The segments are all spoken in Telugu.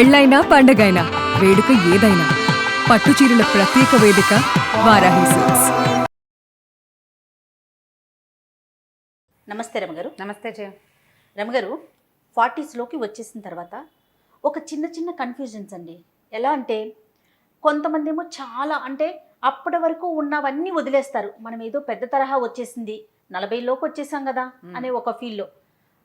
పెళ్ళైనా పండగైనా వేడుక ఏదైనా పట్టు చీరల ప్రత్యేక వేదిక వారాహి సిల్క్స్. నమస్తే రమగారు. నమస్తే జయ. రమగారు, 40స్లోకి వచ్చేసిన తర్వాత ఒక చిన్న చిన్న కన్ఫ్యూజన్స్ అండి. ఎలా అంటే కొంతమంది ఏమో చాలా అంటే అప్పటి వరకు ఉన్నవన్నీ వదిలేస్తారు. మనం ఏదో పెద్ద తరహా వచ్చేసింది, 40లోకి వచ్చేసాం కదా అనే ఒక ఫీల్లో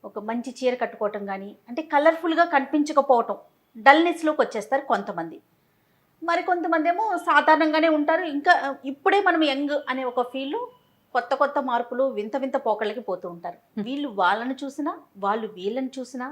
ఒక మంచి చీర కట్టుకోవటం కానీ అంటే కలర్ఫుల్గా కనిపించకపోవటం, డల్నెస్లోకి వచ్చేస్తారు కొంతమంది. మరి కొంతమంది ఏమో సాధారణంగానే ఉంటారు. ఇంకా ఇప్పుడే మనం యంగ్ అనే ఒక ఫీల్లో కొత్త కొత్త మార్పులు వింత వింత పోకళ్ళకి పోతూ ఉంటారు. వీళ్ళు వాళ్ళని చూసినా వాళ్ళు వీళ్ళని చూసినా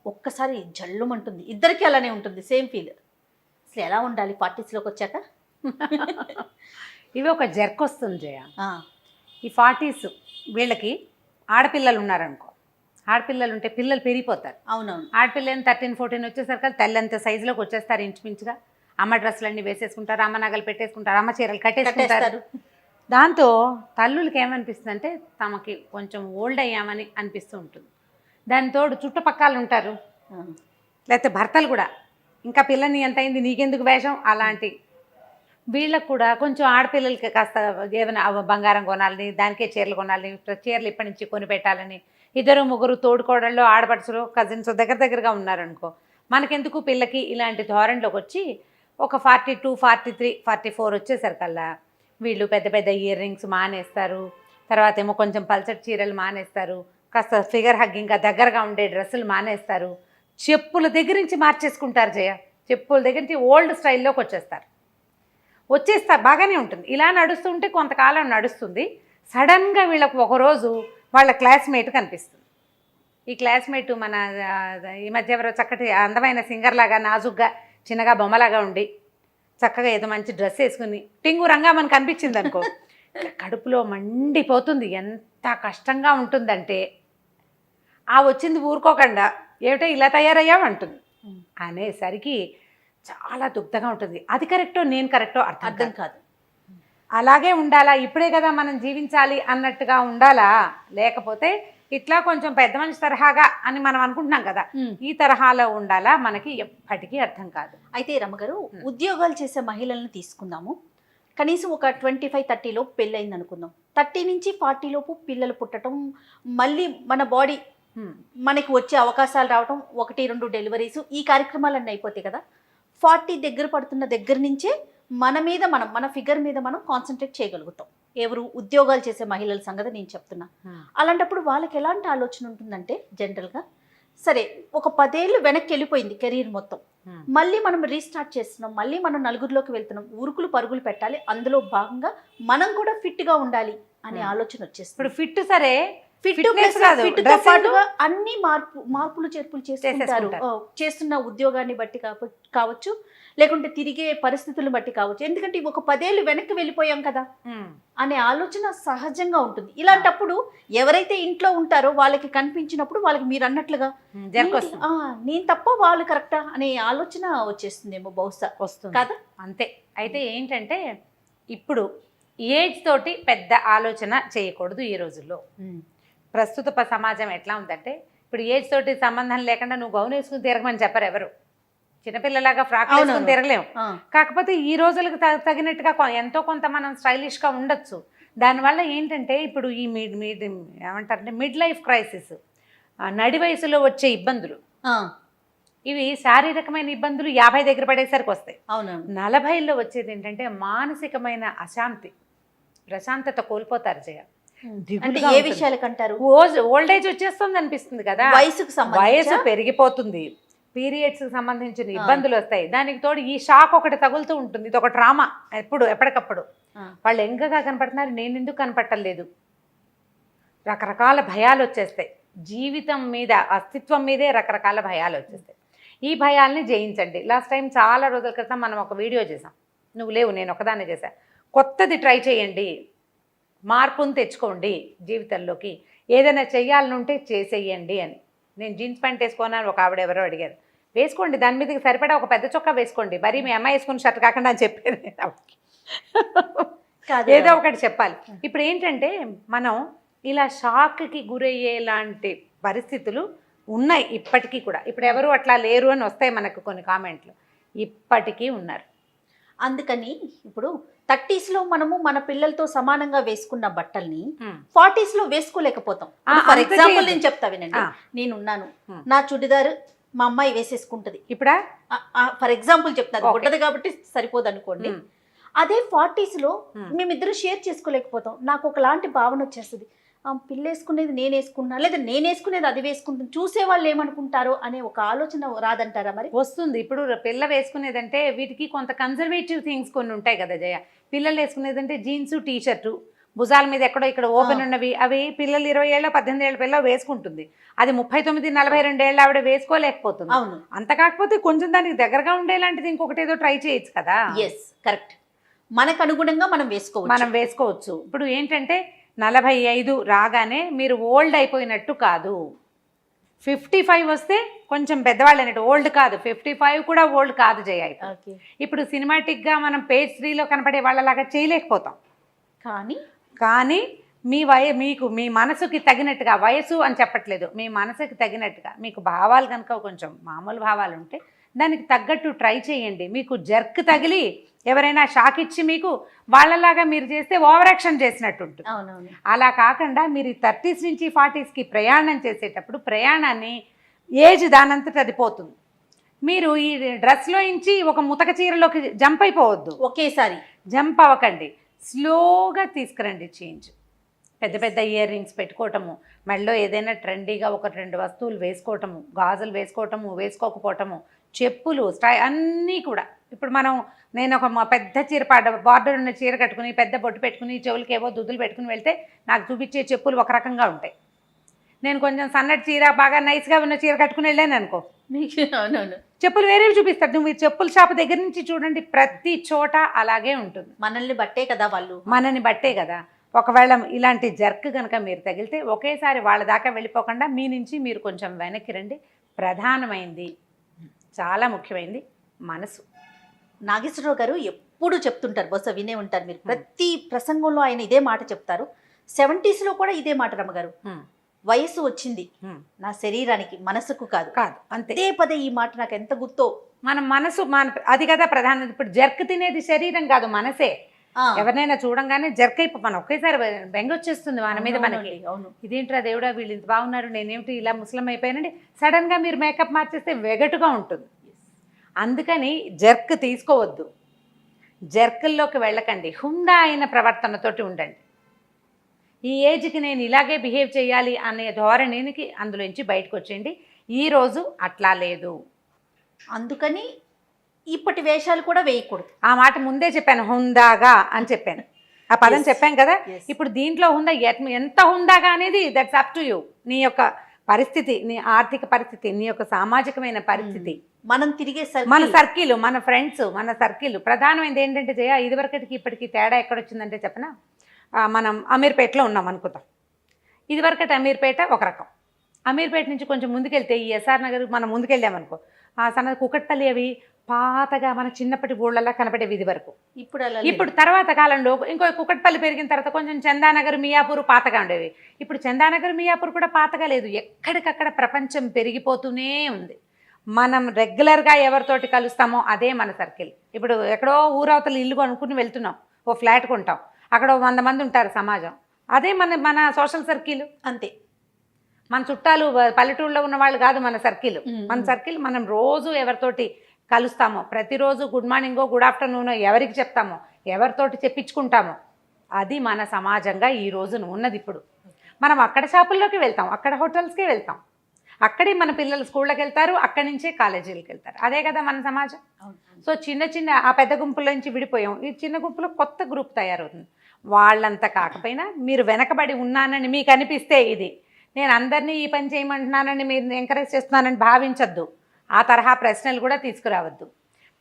ఒక్కసారి జల్లుమంటుంది. ఇద్దరికి అలానే ఉంటుంది, సేమ్ ఫీల్. అసలు ఎలా ఉండాలి 40స్లోకి వచ్చాక? ఇవి ఒక జర్క్ వస్తుంది జయ. ఈ 40s వీళ్ళకి ఆడపిల్లలు ఉన్నారనుకో, ఆడపిల్లలు ఉంటే పిల్లలు పెరిగిపోతారు. అవునవును. ఆడపిల్లని 13, 14 వచ్చేసరికి తెల్లంత సైజులోకి వచ్చేస్తారు ఇంచుమించుగా. అమ్మ డ్రెస్సులన్నీ వేసేసుకుంటారు, అమ్మ నగలు పెట్టేసుకుంటారు, అమ్మ చీరలు కట్టేసుకుంటారు. దాంతో తల్లులకి ఏమనిపిస్తుంది అంటే తమకి కొంచెం ఓల్డ్ అయ్యామని అనిపిస్తూ ఉంటుంది. దాని తోడు చుట్టుపక్కల ఉంటారు, లేకపోతే భర్తలు కూడా ఇంకా పిల్లని ఎంత అయింది నీకెందుకు వేషం అలాంటి. వీళ్ళకు కూడా కొంచెం ఆడపిల్లలకి కాస్త ఏమైనా బంగారం కొనాలని, దానికే చీరలు కొనాలని, చీరలు ఇప్పటి నుంచి కొని పెట్టాలని 2, 3 తోడుకోవడంలో ఆడపడుచులు కజిన్స్ దగ్గరగా ఉన్నారనుకో, మనకెందుకు పిల్లకి ఇలాంటి ధోరణిలోకి వచ్చి ఒక 42, 43, 44 వచ్చేసరికల్లా వీళ్ళు పెద్ద పెద్ద ఇయర్ రింగ్స్ మానేస్తారు. తర్వాత ఏమో కొంచెం పల్చటి చీరలు మానేస్తారు, కాస్త ఫిగర్ హగ్గింగ్గా దగ్గరగా ఉండే డ్రెస్సులు మానేస్తారు, చెప్పుల దగ్గర నుంచి మార్చేసుకుంటారు జయ. చెప్పుల దగ్గర నుంచి ఓల్డ్ స్టైల్లోకి వచ్చేస్తారు. బాగానే ఉంటుంది. ఇలా నడుస్తుంటే కొంతకాలం నడుస్తుంది. సడన్గా వీళ్ళకు ఒకరోజు వాళ్ళ క్లాస్మేట్ కనిపిస్తుంది. ఈ క్లాస్మేట్ మన ఈ మధ్య ఎవరో చక్కటి అందమైన సింగర్లాగా నాజుగ్గా చిన్నగా బొమ్మలాగా ఉండి చక్కగా ఏదో మంచి డ్రెస్ వేసుకుని టింగు రంగా మనకు అనిపించింది అనుకో, కడుపులో మండిపోతుంది. ఎంత కష్టంగా ఉంటుందంటే ఆ వచ్చింది ఊరుకోకుండా ఏమిటో ఇలా తయారయ్యావు అంటుంది. అనేసరికి చాలా దుగ్ధంగా ఉంటుంది. అది కరెక్టో నేను కరెక్టో అర్థం కాదు. అలాగే ఉండాలా, ఇప్పుడే కదా మనం జీవించాలి అన్నట్టుగా ఉండాలా, లేకపోతే ఇట్లా కొంచెం పెద్ద మనిషి తరహాగా అని మనం అనుకుంటున్నాం కదా, ఈ తరహాలో ఉండాలా, మనకి ఎప్పటికీ అర్థం కాదు. అయితే రమ్మగారు, ఉద్యోగాలు చేసే మహిళలను తీసుకుందాము. కనీసం ఒక 25, 30 లోపు పెళ్ళయింది అనుకుందాం. 30 నుంచి 40 లోపు పిల్లలు పుట్టడం, మళ్ళీ మన బాడీ మనకి వచ్చే అవకాశాలు రావటం, 1, 2 డెలివరీస్, ఈ కార్యక్రమాలన్నీ అయిపోతాయి కదా. 40 దగ్గర పడుతున్న దగ్గర నుంచే మన ఫిగర్ మీద మనం కాన్సన్ట్రేట్ చేయగలుగుతాం. ఎవరు ఉద్యోగాలు చేసే మహిళల సంగతి నేను చెప్తున్నా. అలాంటప్పుడు వాళ్ళకి ఎలాంటి ఆలోచన ఉంటుందంటే జనరల్గా సరే ఒక 10 ఏళ్ళు వెనక్కి వెళ్ళిపోయింది కెరీర్ మొత్తం, మళ్ళీ మనం రీస్టార్ట్ చేస్తున్నాం, మళ్ళీ మనం నలుగురిలోకి వెళ్తున్నాం, ఉరుకులు పరుగులు పెట్టాలి, అందులో భాగంగా మనం కూడా ఫిట్గా ఉండాలి అనే ఆలోచన వచ్చేస్తుంది. ఇప్పుడు ఫిట్ సరే, అన్ని మార్పులు చేర్పులు చేస్తుంటారు. చేస్తున్న ఉద్యోగాన్ని బట్టి కావచ్చు, లేకుంటే తిరిగే పరిస్థితులను బట్టి కావచ్చు. ఎందుకంటే ఒక 10 ఏళ్ళు వెనక్కి వెళ్ళిపోయాం కదా అనే ఆలోచన సహజంగా ఉంటుంది. ఇలాంటప్పుడు ఎవరైతే ఇంట్లో ఉంటారో వాళ్ళకి కనిపించినప్పుడు వాళ్ళకి మీరు అన్నట్లుగా నేను తప్ప వాళ్ళు కరెక్టా అనే ఆలోచన వచ్చేస్తుందేమో, బహుశా వస్తుంది కదా. అంతే. అయితే ఏంటంటే ఇప్పుడు ఏజ్ తోటి పెద్ద ఆలోచన చేయకూడదు ఈ రోజుల్లో. ప్రస్తుత సమాజం ఎట్లా ఉందంటే ఇప్పుడు ఏజ్ తోటి సంబంధం లేకుండా నువ్వు గౌన్ వేసుకుని తిరగమని చెప్పరు ఎవరు. చిన్నపిల్లలాగా ఫ్రాక్ వేసుకుని తిరగలేము. కాకపోతే ఈ రోజులకు తగినట్టుగా ఎంతో కొంత మనం స్టైలిష్గా ఉండొచ్చు. దానివల్ల ఏంటంటే ఇప్పుడు ఈ ఏమంటారంటే మిడ్ లైఫ్ క్రైసిస్, నడి వయసులో వచ్చే ఇబ్బందులు, ఇవి శారీరకమైన ఇబ్బందులు 50 దగ్గర పడేసరికి వస్తాయి. 40లో వచ్చేది ఏంటంటే మానసికమైన అశాంతి, ప్రశాంతత కోల్పోతారు జయ. ఏ విషయాలకు అంటారు? ఓల్డ్ ఏజ్ వచ్చేస్తుంది అనిపిస్తుంది కదా, వయసు పెరిగిపోతుంది, పీరియడ్స్కి సంబంధించిన ఇబ్బందులు వస్తాయి, దానికి తోడు ఈ షాక్ ఒకటి తగులుతూ ఉంటుంది. ఇది ఒక డ్రామా ఎప్పటికప్పుడు. వాళ్ళు ఎంగగా కనపడుతున్నారు, నేను ఎందుకు కనపట్టలేదు, రకరకాల భయాలు వచ్చేస్తాయి. జీవితం మీద, అస్తిత్వం మీదే రకరకాల భయాలు వచ్చేస్తాయి. ఈ భయాల్ని జయించండి. లాస్ట్ టైం చాలా రోజుల క్రితం మనం ఒక వీడియో చేసాం, నువ్వు లేవు నేను ఒకదాన్ని చేశాను. కొత్తది ట్రై చేయండి, మార్పును తెచ్చుకోండి జీవితంలోకి, ఏదైనా చెయ్యాలనుంటే చేసేయండి అని. నేను జీన్స్ ప్యాంట్ వేసుకున్నాను, ఒక ఆవిడ ఎవరో అడిగారు. వేసుకోండి, దాని మీదకి సరిపడా ఒక పెద్ద చొక్కా వేసుకోండి, మరి మీ అమ్మాయి వేసుకుని షర్ట్ కాకుండా అని చెప్పాను. ఏదో ఒకటి చెప్పాలి. ఇప్పుడు ఏంటంటే మనం ఇలా షాక్కి గురయ్యేలాంటి పరిస్థితులు ఉన్నాయి ఇప్పటికీ కూడా. ఇప్పుడు ఎవరు అట్లా లేరు అని వస్తాయి మనకు కొన్ని కామెంట్లు, ఇప్పటికీ ఉన్నారు. అందుకని ఇప్పుడు 30s లో మనము మన పిల్లలతో సమానంగా వేసుకున్న బట్టల్ని Hmm. 40s లో వేసుకోలేకపోతాం. ఫర్ ఎగ్జాంపుల్ నేను చెప్తా వినండి. నేనున్నాను, నా చుడిదార్ మా అమ్మాయి వేసేసుకుంటది. ఇప్పుడా ఫర్ ఎగ్జాంపుల్ చెప్తాను, గుడ్డది కాబట్టి సరిపోదు అనుకోండి. అదే 40s లో మేమిద్దరు షేర్ చేసుకోలేకపోతాం. నాకు ఒకలాంటి భావన వచ్చేస్తుంది, పిల్ల వేసుకునేది నేను వేసుకున్నా, లేదా నేను వేసుకునేది అది వేసుకుంటాను, చూసే వాళ్ళు ఏమనుకుంటారో అనే ఒక ఆలోచన రాదంటారా? మరి వస్తుంది. ఇప్పుడు పిల్ల వేసుకునేదంటే వీటికి కొంత కన్జర్వేటివ్ థింగ్స్ కొన్ని ఉంటాయి కదా జయ. పిల్లలు వేసుకునేదంటే జీన్స్, టీ షర్టు, భుజాల మీద ఎక్కడో ఇక్కడ ఓపెన్ ఉన్నవి, అవి పిల్లలు 20 ఏళ్ళ 18 ఏళ్ళ పిల్ల వేసుకుంటుంది. అది 39, 42 ఏళ్ళ ఆవిడ వేసుకోలేకపోతుంది. అవును, అంత కాకపోతే కొంచెం దానికి దగ్గరగా ఉండేలాంటిది ఇంకొకటి ఏదో ట్రై చేయొచ్చు కదా. ఎస్ కరెక్ట్, మనకు అనుగుణంగా మనం వేసుకోవచ్చు. ఇప్పుడు ఏంటంటే 45 రాగానే మీరు ఓల్డ్ అయిపోయినట్టు కాదు. 55 వస్తే కొంచెం పెద్దవాళ్ళు అన్నట్టు, ఓల్డ్ కాదు. 55 కూడా ఓల్డ్ కాదు జయ. ఇప్పుడు సినిమాటిక్గా మనం పేజ్ 3లో కనపడే వాళ్ళలాగా చేయలేకపోతాం. కానీ మీకు మీ మనసుకి తగినట్టుగా, వయసు అని చెప్పట్లేదు, మీ మనసుకి తగినట్టుగా మీకు భావాలు కనుక కొంచెం మామూలు భావాలు ఉంటే దానికి తగ్గట్టు ట్రై చేయండి. మీకు జర్క్ తగిలి ఎవరైనా షాక్ ఇచ్చి మీకు వాళ్ళలాగా మీరు చేస్తే ఓవర్ యాక్షన్ చేసినట్టు ఉంటుంది. అలా కాకుండా మీరు 30s నుంచి 40sకి ప్రయాణం చేసేటప్పుడు ప్రయాణాన్ని ఏజ్ దానంతట అది పోతుంది. మీరు ఈ డ్రెస్లో నుంచి ఒక ముతక చీరలోకి జంప్ అయిపోవద్దు, ఒకేసారి జంప్ అవ్వకండి, స్లోగా తీసుకురండి చేంజ్. పెద్ద పెద్ద ఇయర్ రింగ్స్ పెట్టుకోవటము, మెడలో ఏదైనా ట్రెండీగా 1-2 వస్తువులు వేసుకోవటము, గాజులు వేసుకోవటము, వేసుకోకపోవటము, చెప్పులు, అన్నీ కూడా. ఇప్పుడు నేను ఒక పెద్ద చీర బార్డర్ ఉన్న చీర కట్టుకుని పెద్ద బొట్టు పెట్టుకుని చెవులకి ఏవో దుద్దులు పెట్టుకుని వెళ్తే నాకు చూపించే చెప్పులు ఒక రకంగా ఉంటాయి. నేను కొంచెం సన్నటి చీర బాగా నైస్గా ఉన్న చీర కట్టుకుని వెళ్ళాను అనుకో, చెప్పులు వేరేవి చూపిస్తారు. మీరు చెప్పుల షాప్ దగ్గర నుంచి చూడండి, ప్రతి చోట అలాగే ఉంటుంది. మనల్ని బట్టే కదా వాళ్ళు, మనని బట్టే కదా. ఒకవేళ ఇలాంటి జర్క్ కనుక మీరు తగిలితే ఒకేసారి వాళ్ళ దాకా వెళ్ళిపోకుండా మీ నుంచి మీరు కొంచెం వెనక్కి రండి. ప్రధానమైంది, చాలా ముఖ్యమైనది మనసు. నాగేశ్వరరావు గారు ఎప్పుడు చెప్తుంటారు, బహుశా వినే ఉంటారు మీరు, ప్రతి ప్రసంగంలో ఆయన ఇదే మాట చెప్తారు. 70s లో కూడా ఇదే మాట రమ్మగారు, వయసు వచ్చింది నా శరీరానికి, మనసుకు కాదు అంతే. పదే ఈ మాట నాకు ఎంత గుర్తో. మనసు అది కదా ప్రధానం. ఇప్పుడు జర్క్ తినేది శరీరం కాదు, మనసే. ఎవరినైనా చూడంగానే జర్క్ మనం ఒకేసారి బెంగ వచ్చేస్తుంది మన మీద. మనకి ఇదేంట్రా దేవుడా, వీళ్ళు ఇంత బాగున్నారు, నేనేమిటి ఇలా ముస్లిం అయిపోయానండి. సడన్ గా మీరు మేకప్ మార్చేస్తే వెగటుగా ఉంటుంది. అందుకని జర్క్ తీసుకోవద్దు, జర్కుల్లోకి వెళ్ళకండి. హుందా అయిన ప్రవర్తనతోటి ఉండండి. ఈ ఏజ్కి నేను ఇలాగే బిహేవ్ చేయాలి అనే ధోరణికి అందులోంచి బయటకు వచ్చేయండి. ఈరోజు అట్లా లేదు, అందుకని ఇప్పటి వేషాలు కూడా వేయకూడదు. ఆ మాట ముందే చెప్పాను, హుందాగా అని చెప్పాను, ఆ పదం చెప్పాను కదా. ఇప్పుడు దీంట్లో హుందా ఎంత హుందాగా అనేది దట్స్ అప్ టు యూ. నీ యొక్క పరిస్థితి, నీ ఆర్థిక పరిస్థితి, నీ యొక్క సామాజికమైన పరిస్థితి, మనం తిరిగే మన సర్కిల్, మన ఫ్రెండ్స్, మన సర్కిల్. ప్రధానమైనది ఏంటంటే జయ, ఇదివరకటికి ఇప్పటికి తేడా ఎక్కడొచ్చిందంటే చెప్పనా, మనం అమీర్పేటలో ఉన్నాం అనుకుందాం. ఇదివరకటి అమీర్పేట ఒక రకం, అమీర్పేట నుంచి కొంచెం ముందుకెళ్తే ఈ ఎస్ఆర్ నగర్ మనం ముందుకెళ్ళామనుకో, సన్న కుకట్పల్లి అవి పాతగా మన చిన్నప్పటి ఊళ్ళలా కనపడేవి ఇది వరకు. ఇప్పుడు తర్వాత కాలంలో ఇంకో కుకట్పల్లి పెరిగిన తర్వాత కొంచెం చందానగర్, మియాపూర్ పాతగా ఉండేవి. ఇప్పుడు చందానగర్, మియాపూర్ కూడా పాతగా లేదు. ఎక్కడికక్కడ ప్రపంచం పెరిగిపోతూనే ఉంది. మనం రెగ్యులర్గా ఎవరితోటి కలుస్తామో అదే మన సర్కిల్. ఇప్పుడు ఎక్కడో ఊరవతల ఇల్లు కొనుక్కుని వెళ్తున్నాం, ఓ ఫ్లాట్ కొంటాం, అక్కడ 100 మంది ఉంటారు సమాజం, అదే మన సోషల్ సర్కిల్. అంతే. మన చుట్టాలు పల్లెటూళ్ళలో ఉన్న వాళ్ళు కాదు మన సర్కిల్. మన సర్కిల్ మనం రోజు ఎవరితోటి కలుస్తామో, ప్రతిరోజు గుడ్ మార్నింగో గుడ్ ఆఫ్టర్నూనో ఎవరికి చెప్తామో, ఎవరితోటి చెప్పించుకుంటామో, అది మన సమాజంగా ఈ రోజున ఉన్నది. ఇప్పుడు మనం అక్కడ షాపుల్లోకి వెళ్తాం, అక్కడ హోటల్స్కి వెళ్తాం, అక్కడే మన పిల్లలు స్కూళ్ళకి వెళ్తారు, అక్కడి నుంచే కాలేజీలకు వెళ్తారు. అదే కదా మన సమాజం. సో చిన్న ఆ పెద్ద గుంపుల నుంచి విడిపోయాం, ఈ చిన్న గుంపులో కొత్త గ్రూప్ తయారవుతుంది. వాళ్ళంతా కాకపోయినా మీరు వెనకబడి ఉన్నానని మీకు అనిపిస్తే, ఇది నేను అందరినీ ఈ పని చేయమంటున్నానని మీరు ఎంకరేజ్ చేస్తున్నానని భావించద్దు. ఆ తరహా ప్రశ్నలు కూడా తీసుకురావద్దు.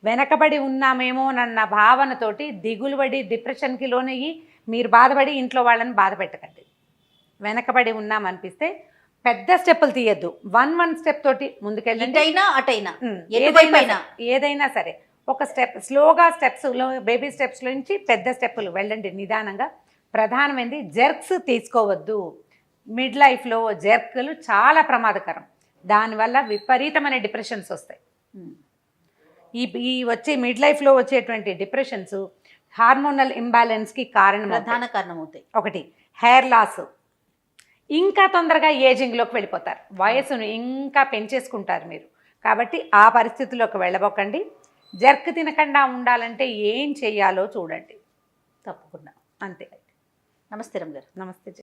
వెనకబడి ఉన్నామేమో అన్న భావనతోటి దిగులుబడి డిప్రెషన్కి లోనయ్యి మీరు బాధపడి ఇంట్లో వాళ్ళని బాధ పెట్టకండి. వెనకబడి ఉన్నామనిపిస్తే పెద్ద స్టెప్పులు తీయద్దు, 1 స్టెప్ తోటి ముందుకెళ్ళండి. ఏదైనా సరే ఒక స్టెప్, స్లోగా స్టెప్స్లో, బేబీ స్టెప్స్లో నుంచి పెద్ద స్టెప్పులు వెళ్ళండి నిదానంగా. ప్రధానమైనది జర్క్స్ తీసుకోవద్దు. మిడ్ లైఫ్లో జర్క్లు చాలా ప్రమాదకరం. దానివల్ల విపరీతమైన డిప్రెషన్స్ వస్తాయి. ఉమ్. ఈ వచ్చే మిడ్ లైఫ్లో వచ్చేటువంటి డిప్రెషన్స్ హార్మోనల్ ఇంబ్యాలెన్స్కి కారణం. ప్రధాన కారణం అవుతాయి. ఒకటి హెయిర్ లాస్, ఇంకా తొందరగా ఏజింగ్లోకి వెళ్ళిపోతారు, వయసును ఇంకా పెంచేసుకుంటారు మీరు. కాబట్టి ఆ పరిస్థితుల్లోకి వెళ్ళబోకండి. జర్క్ తినకుండా ఉండాలంటే ఏం చెయ్యాలో చూడండి. తప్పకుండా. అంతే. నమస్తే రమ్య గారు. నమస్తే.